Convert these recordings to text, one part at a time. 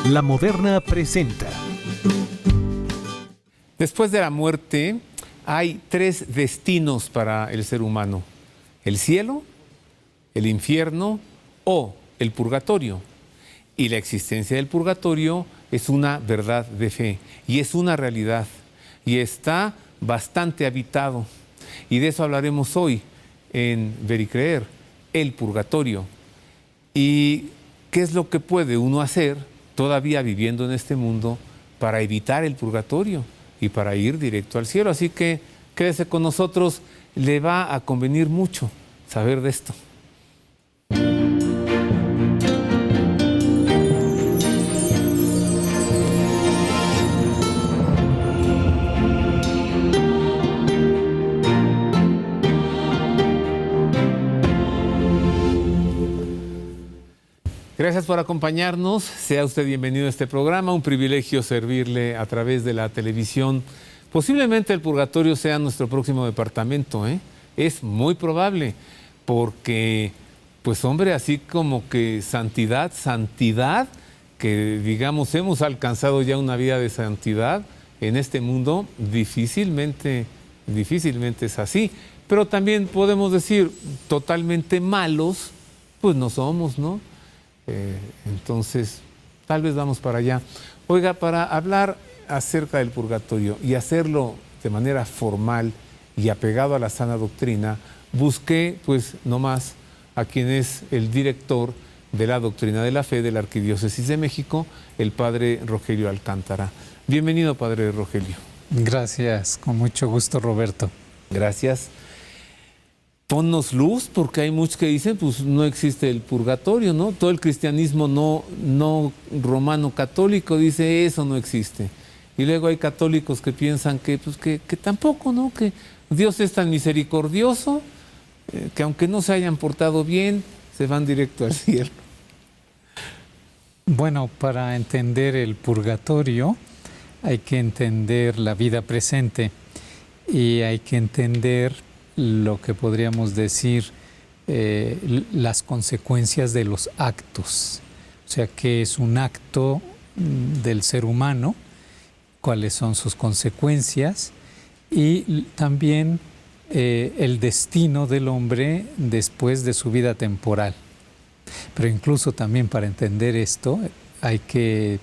La Moderna presenta. Después de la muerte hay 3 destinos para el ser humano: el cielo, el infierno o el purgatorio. Y la existencia del purgatorio es una verdad de fe y es una realidad y está bastante habitado. Y de eso hablaremos hoy en Ver y Creer, el purgatorio. ¿Y qué es lo que puede uno hacer todavía viviendo en este mundo para evitar el purgatorio y para ir directo al cielo? Así que quédese con nosotros, le va a convenir mucho saber de esto. Gracias por acompañarnos, sea usted bienvenido a este programa, un privilegio servirle a través de la televisión. Posiblemente el purgatorio sea nuestro próximo departamento, es muy probable, porque, pues hombre, así como que santidad, que digamos hemos alcanzado ya una vida de santidad en este mundo, difícilmente es así. Pero también podemos decir, totalmente malos, pues no somos, ¿no? Entonces, tal vez vamos para allá. Oiga, para hablar acerca del purgatorio y hacerlo de manera formal y apegado a la sana doctrina, busqué, pues, nomás a quien es el director de la doctrina de la fe de la Arquidiócesis de México, el padre Rogelio Alcántara. Bienvenido, padre Rogelio. Gracias, con mucho gusto, Roberto. Gracias. Ponnos luz, porque hay muchos que dicen, pues no existe el purgatorio, ¿no? Todo el cristianismo no romano católico dice eso no existe. Y luego hay católicos que piensan que tampoco, ¿no? Que Dios es tan misericordioso que aunque no se hayan portado bien, se van directo al cielo. Bueno, para entender el purgatorio hay que entender la vida presente y hay que entender lo que podríamos decir las consecuencias de los actos. O sea, qué es un acto del ser humano, cuáles son sus consecuencias y también el destino del hombre después de su vida temporal. Pero incluso también para entender esto hay que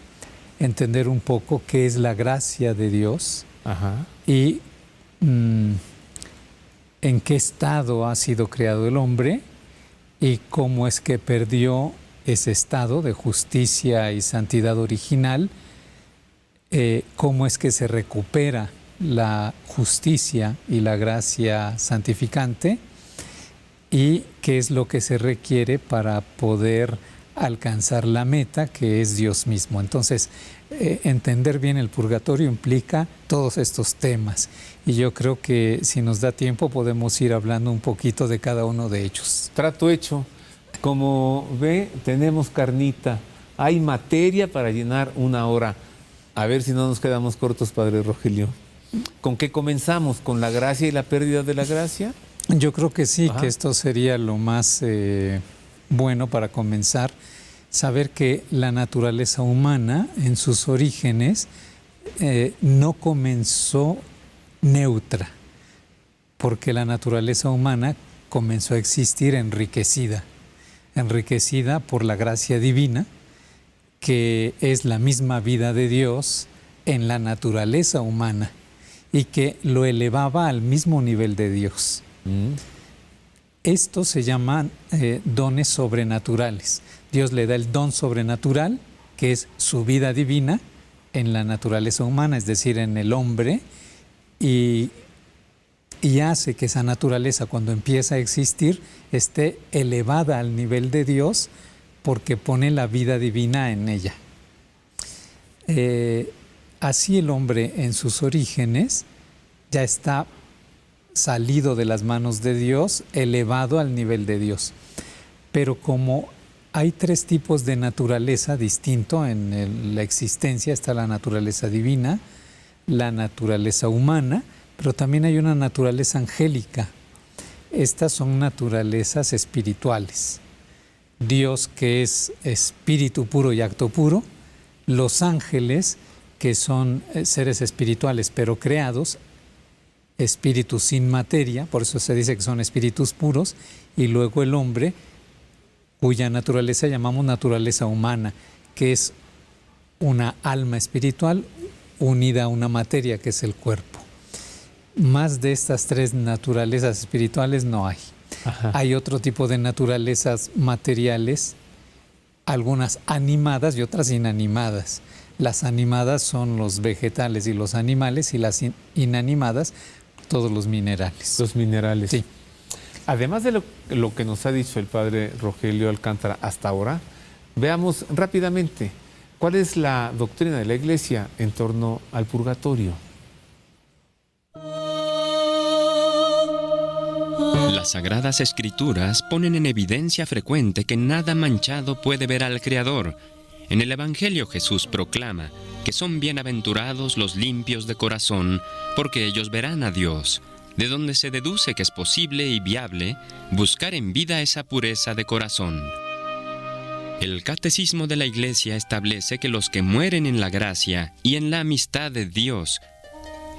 entender un poco qué es la gracia de Dios. Ajá. Y en qué estado ha sido creado el hombre y cómo es que perdió ese estado de justicia y santidad original, cómo es que se recupera la justicia y la gracia santificante y qué es lo que se requiere para poder alcanzar la meta, que es Dios mismo. Entonces, entender bien el purgatorio implica todos estos temas y yo creo que si nos da tiempo podemos ir hablando un poquito de cada uno de ellos. Trato hecho. Como ve, tenemos carnita, hay materia para llenar una hora. A ver si no nos quedamos cortos, padre Rogelio. ¿Con qué comenzamos? ¿Con la gracia y la pérdida de la gracia? Yo creo que sí. Ajá. Que esto sería lo más bueno para comenzar. Saber que la naturaleza humana en sus orígenes no comenzó neutra, porque la naturaleza humana comenzó a existir enriquecida por la gracia divina, que es la misma vida de Dios en la naturaleza humana y que lo elevaba al mismo nivel de Dios. Esto se llaman dones sobrenaturales. Dios le da el don sobrenatural, que es su vida divina en la naturaleza humana, es decir, en el hombre, y hace que esa naturaleza, cuando empieza a existir, esté elevada al nivel de Dios porque pone la vida divina en ella. Así el hombre en sus orígenes ya está salido de las manos de Dios, elevado al nivel de Dios. Pero como hay 3 tipos de naturaleza distinto en la existencia, está la naturaleza divina, la naturaleza humana, pero también hay una naturaleza angélica. Estas son naturalezas espirituales. Dios, que es espíritu puro y acto puro, Los ángeles, que son seres espirituales pero creados, espíritus sin materia, por eso se dice que son espíritus puros, y luego el hombre, cuya naturaleza llamamos naturaleza humana, que es una alma espiritual unida a una materia que es el cuerpo. Más de estas tres naturalezas espirituales no hay. Ajá. Hay otro tipo de naturalezas materiales, algunas animadas y otras inanimadas. Las animadas son los vegetales y los animales, y las inanimadas, todos los minerales. Los minerales. Sí. Además de lo que nos ha dicho el padre Rogelio Alcántara hasta ahora, veamos rápidamente cuál es la doctrina de la Iglesia en torno al purgatorio. Las Sagradas Escrituras ponen en evidencia frecuente que nada manchado puede ver al Creador. En el Evangelio Jesús proclama que son bienaventurados los limpios de corazón, porque ellos verán a Dios, de donde se deduce que es posible y viable buscar en vida esa pureza de corazón. El Catecismo de la Iglesia establece que los que mueren en la gracia y en la amistad de Dios,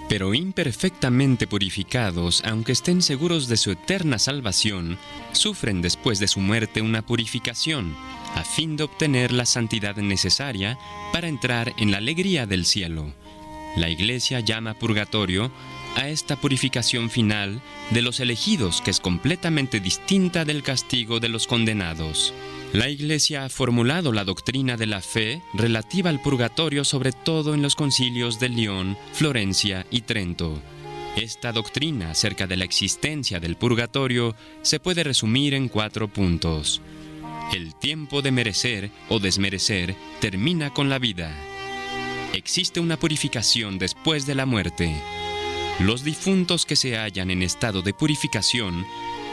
pero imperfectamente purificados, aunque estén seguros de su eterna salvación, sufren después de su muerte una purificación, a fin de obtener la santidad necesaria para entrar en la alegría del cielo. La Iglesia llama purgatorio a esta purificación final de los elegidos, que es completamente distinta del castigo de los condenados. La Iglesia ha formulado la doctrina de la fe relativa al purgatorio sobre todo en los concilios de León, Florencia y Trento. Esta doctrina acerca de la existencia del purgatorio se puede resumir en 4 puntos. El tiempo de merecer o desmerecer termina con la vida. Existe una purificación después de la muerte. Los difuntos que se hallan en estado de purificación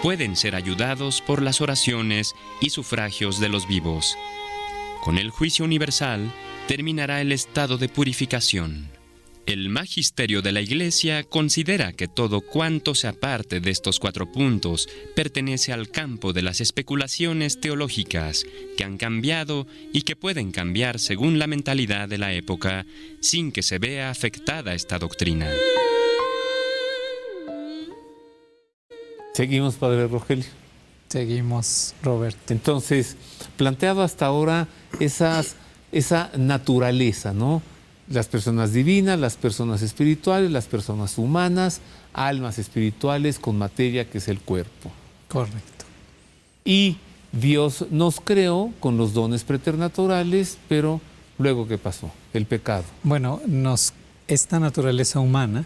pueden ser ayudados por las oraciones y sufragios de los vivos. Con el juicio universal terminará el estado de purificación. El magisterio de la Iglesia considera que todo cuanto se aparte de estos 4 puntos pertenece al campo de las especulaciones teológicas que han cambiado y que pueden cambiar según la mentalidad de la época sin que se vea afectada esta doctrina. Seguimos, padre Rogelio. Seguimos, Robert. Entonces, planteado hasta ahora esa naturaleza, ¿no? Las personas divinas, las personas espirituales, las personas humanas, almas espirituales con materia que es el cuerpo. Correcto. Y Dios nos creó con los dones preternaturales, pero luego, ¿qué pasó? El pecado. Bueno, esta naturaleza humana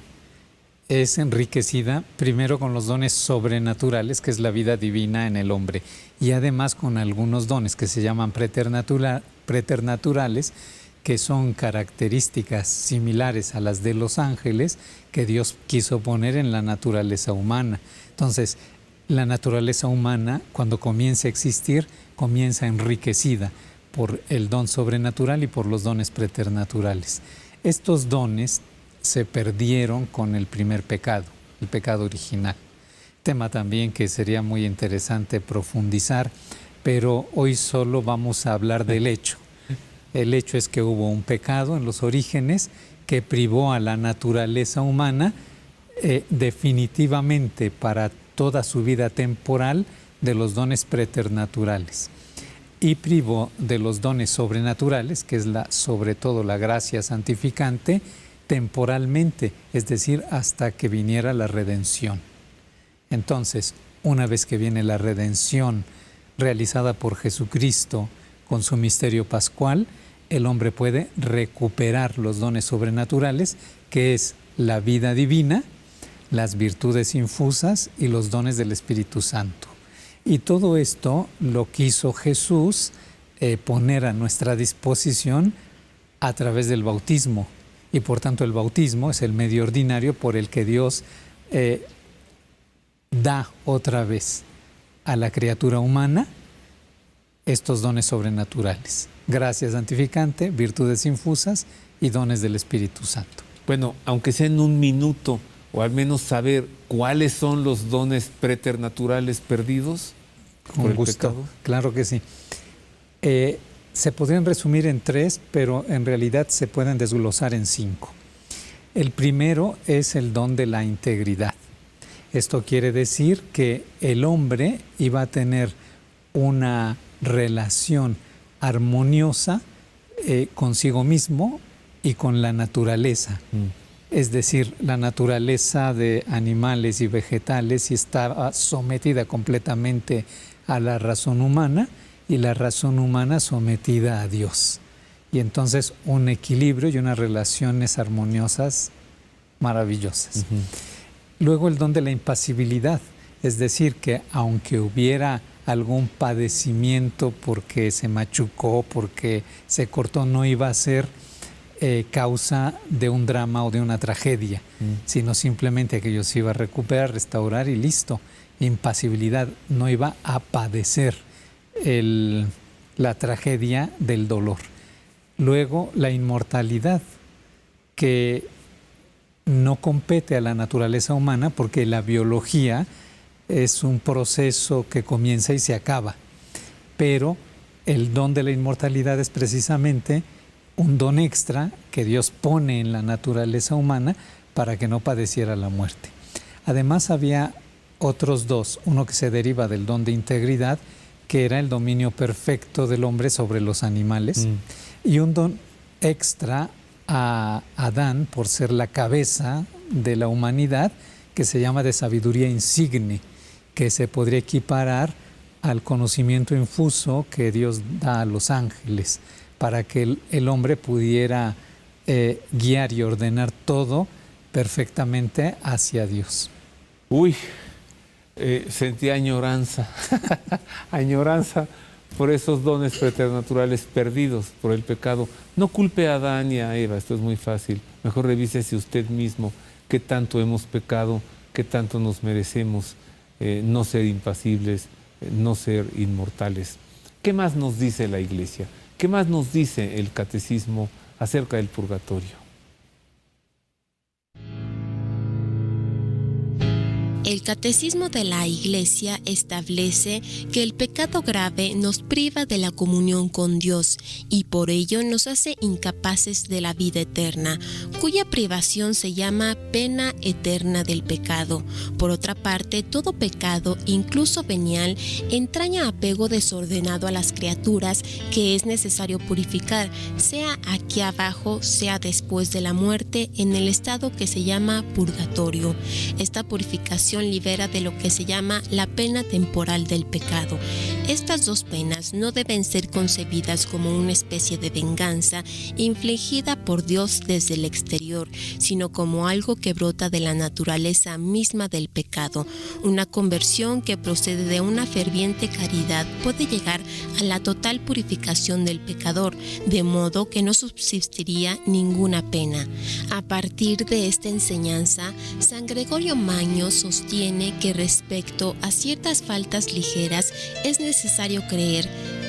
es enriquecida primero con los dones sobrenaturales, que es la vida divina en el hombre, y además con algunos dones que se llaman preternaturales, que son características similares a las de los ángeles que Dios quiso poner en la naturaleza humana. Entonces, la naturaleza humana, cuando comienza a existir, comienza enriquecida por el don sobrenatural y por los dones preternaturales. Estos dones se perdieron con el primer pecado, el pecado original. Tema también que sería muy interesante profundizar, pero hoy solo vamos a hablar del hecho. El hecho es que hubo un pecado en los orígenes que privó a la naturaleza humana definitivamente para toda su vida temporal de los dones preternaturales, y privó de los dones sobrenaturales, que es sobre todo la gracia santificante, temporalmente, es decir, hasta que viniera la redención. Entonces, una vez que viene la redención realizada por Jesucristo con su misterio pascual, el hombre puede recuperar los dones sobrenaturales, que es la vida divina, las virtudes infusas y los dones del Espíritu Santo. Y todo esto lo quiso Jesús poner a nuestra disposición a través del bautismo. Y por tanto el bautismo es el medio ordinario por el que Dios da otra vez a la criatura humana estos dones sobrenaturales. Gracia santificante, virtudes infusas y dones del Espíritu Santo. Bueno, aunque sea en un minuto, o al menos saber cuáles son los dones preternaturales perdidos por el pecado. Claro que sí. se podrían resumir en 3, pero en realidad se pueden desglosar en 5. El primero es el don de la integridad. Esto quiere decir que el hombre iba a tener una relación armoniosa consigo mismo y con la naturaleza. Es decir, la naturaleza de animales y vegetales estaba sometida completamente a la razón humana y la razón humana sometida a Dios. Y entonces un equilibrio y unas relaciones armoniosas maravillosas. Luego el don de la impasibilidad, es decir, que aunque hubiera algún padecimiento porque se machucó, porque se cortó, no iba a ser causa de un drama o de una tragedia, sino simplemente aquello se iba a recuperar, restaurar y listo. Impasibilidad, no iba a padecer la tragedia del dolor. Luego la inmortalidad, que no compete a la naturaleza humana porque la biología es un proceso que comienza y se acaba, pero el don de la inmortalidad es precisamente un don extra que Dios pone en la naturaleza humana para que no padeciera la muerte. Además había otros dos, uno que se deriva del don de integridad, que era el dominio perfecto del hombre sobre los animales, y un don extra a Adán por ser la cabeza de la humanidad, que se llama de sabiduría insigne, que se podría equiparar al conocimiento infuso que Dios da a los ángeles, para que el hombre pudiera guiar y ordenar todo perfectamente hacia Dios. Uy, sentí añoranza, añoranza por esos dones preternaturales perdidos por el pecado. No culpe a Adán y a Eva, esto es muy fácil. Mejor revísese usted mismo qué tanto hemos pecado, qué tanto nos merecemos no ser impasibles, no ser inmortales. ¿Qué más nos dice la Iglesia? ¿Qué más nos dice el Catecismo acerca del purgatorio? El Catecismo de la Iglesia establece que el pecado grave nos priva de la comunión con Dios y por ello nos hace incapaces de la vida eterna, cuya privación se llama pena eterna del pecado. Por otra parte, todo pecado, incluso venial, entraña apego desordenado a las criaturas que es necesario purificar, sea aquí abajo, sea después de la muerte, en el estado que se llama purgatorio. Esta purificación libera de lo que se llama la pena temporal del pecado. Estas dos penas no deben ser concebidas como una especie de venganza infligida por Dios desde el exterior, sino como algo que brota de la naturaleza misma del pecado. Una conversión que procede de una ferviente caridad puede llegar a la total purificación del pecador, de modo que no subsistiría ninguna pena. A partir de esta enseñanza, San Gregorio Magno sostiene que respecto a ciertas faltas ligeras es necesario creer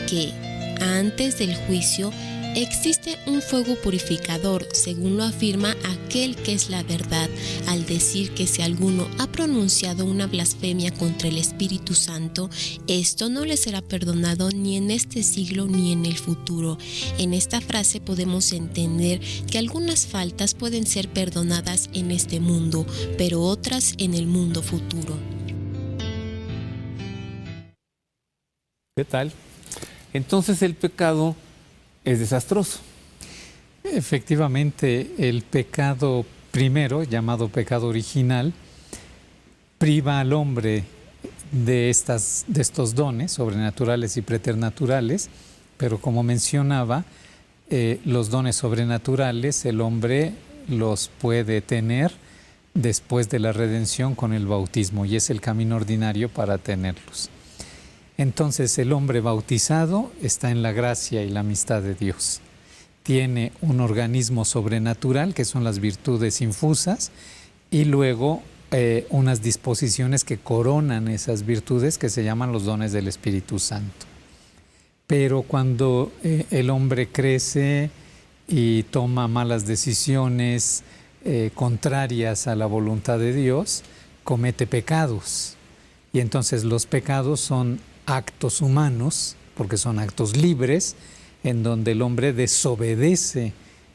que antes del juicio existe un fuego purificador, según lo afirma aquel que es la verdad, al decir que si alguno ha pronunciado una blasfemia contra el Espíritu Santo, esto no le será perdonado ni en este siglo ni en el futuro. En esta frase podemos entender que algunas faltas pueden ser perdonadas en este mundo, pero otras en el mundo futuro. ¿Qué tal? Entonces el pecado es desastroso. Efectivamente, el pecado primero, llamado pecado original, priva al hombre de estos dones sobrenaturales y preternaturales, pero como mencionaba, los dones sobrenaturales el hombre los puede tener después de la redención con el bautismo, y es el camino ordinario para tenerlos. Entonces el hombre bautizado está en la gracia y la amistad de Dios. Tiene un organismo sobrenatural, que son las virtudes infusas, y luego unas disposiciones que coronan esas virtudes, que se llaman los dones del Espíritu Santo. Pero cuando el hombre crece y toma malas decisiones contrarias a la voluntad de Dios, comete pecados. Y entonces los pecados son actos humanos, porque son actos libres, en donde el hombre desobedece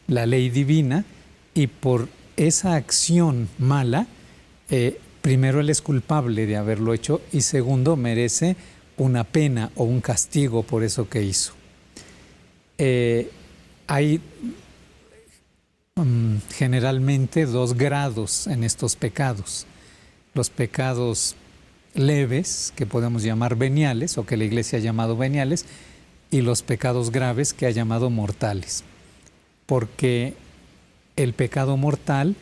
la ley divina y por esa acción mala, primero él es culpable de haberlo hecho y segundo merece una pena o un castigo por eso que hizo. Hay generalmente 2 grados en estos pecados. Los pecados leves, que podemos llamar veniales o que la Iglesia ha llamado veniales, y los pecados graves que ha llamado mortales. Porque el pecado mortal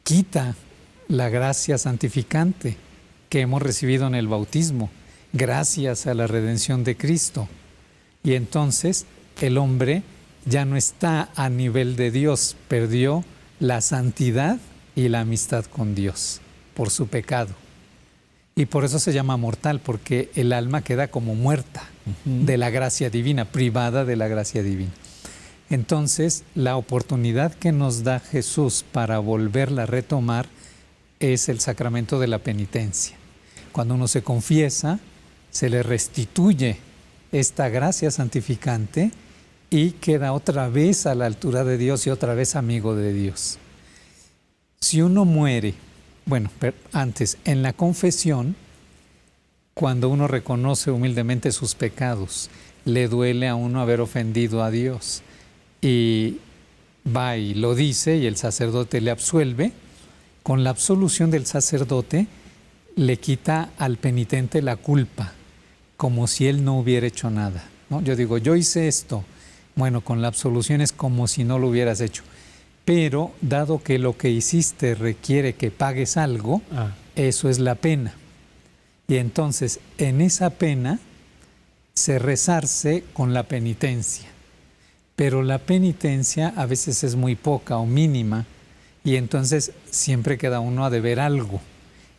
quita la gracia santificante que hemos recibido en el bautismo, gracias a la redención de Cristo. Y entonces el hombre ya no está a nivel de Dios, perdió la santidad y la amistad con Dios por su pecado. Y por eso se llama mortal, porque el alma queda como muerta de la gracia divina, privada de la gracia divina. Entonces, la oportunidad que nos da Jesús para volverla a retomar es el sacramento de la penitencia. Cuando uno se confiesa, se le restituye esta gracia santificante y queda otra vez a la altura de Dios y otra vez amigo de Dios. Si uno muere, bueno, antes, en la confesión, cuando uno reconoce humildemente sus pecados, le duele a uno haber ofendido a Dios y va y lo dice y el sacerdote le absuelve. Con la absolución del sacerdote le quita al penitente la culpa, como si él no hubiera hecho nada, ¿no? Yo digo, yo hice esto. Bueno, con la absolución es como si no lo hubieras hecho. Pero dado que lo que hiciste requiere que pagues algo, eso es la pena. Y entonces en esa pena se resarce con la penitencia. Pero la penitencia a veces es muy poca o mínima y entonces siempre queda uno a deber algo.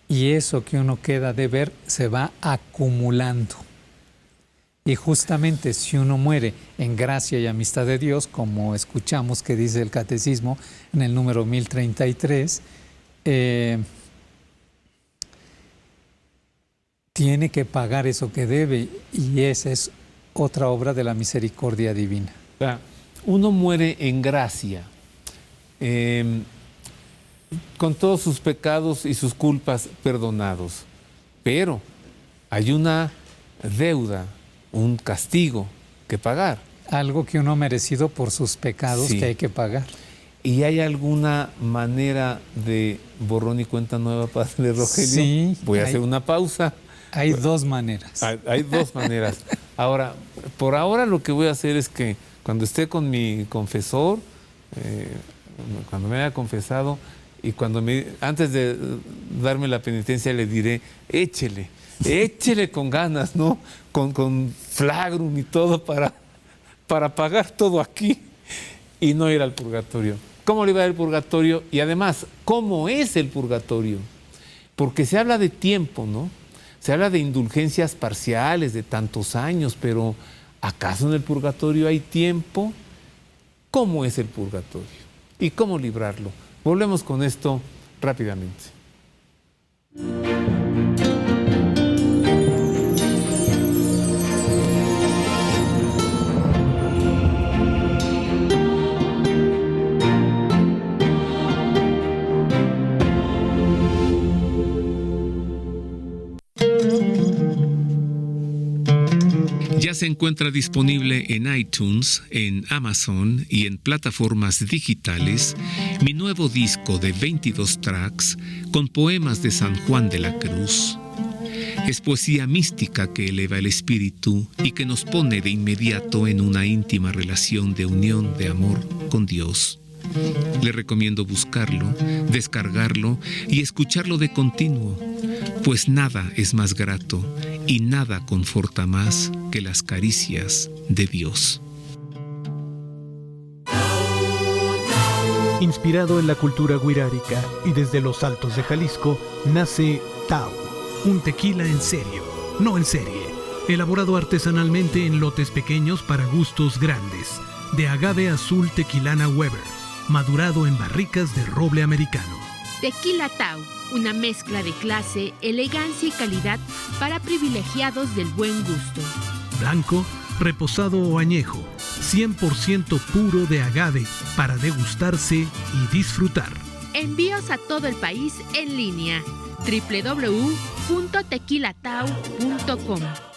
Y eso que uno queda a deber se va acumulando. Y justamente si uno muere en gracia y amistad de Dios, como escuchamos que dice el Catecismo en el número 1033, tiene que pagar eso que debe y esa es otra obra de la misericordia divina. Uno muere en gracia, con todos sus pecados y sus culpas perdonados, pero hay una deuda, un castigo que pagar. Algo que uno ha merecido por sus pecados, sí, que hay que pagar. ¿Y hay alguna manera de borrón y cuenta nueva, Padre Rogelio? Sí. Voy a hacer una pausa. Hay 2 maneras. Hay 2 maneras. Ahora, por ahora lo que voy a hacer es que cuando esté con mi confesor, cuando me haya confesado y antes de darme la penitencia le diré, échele con ganas, ¿no? Con flagrum y todo para pagar todo aquí y no ir al purgatorio. ¿Cómo le va al purgatorio? Y además, ¿cómo es el purgatorio? Porque se habla de tiempo, ¿no? Se habla de indulgencias parciales de tantos años, pero ¿acaso en el purgatorio hay tiempo? ¿Cómo es el purgatorio? ¿Y cómo librarlo? Volvemos con esto rápidamente. Ya se encuentra disponible en iTunes, en Amazon y en plataformas digitales mi nuevo disco de 22 tracks con poemas de San Juan de la Cruz. Es poesía mística que eleva el espíritu y que nos pone de inmediato en una íntima relación de unión, de amor con Dios. Le recomiendo buscarlo, descargarlo y escucharlo de continuo, pues nada es más grato y nada conforta más que las caricias de Dios. Inspirado en la cultura wixárika y desde los altos de Jalisco, nace Tao, un tequila en serio, no en serie, elaborado artesanalmente en lotes pequeños para gustos grandes, de agave azul tequilana Weber, madurado en barricas de roble americano. Tequila Tao, una mezcla de clase, elegancia y calidad para privilegiados del buen gusto. Blanco, reposado o añejo, 100% puro de agave para degustarse y disfrutar. Envíos a todo el país en línea. www.tequilatau.com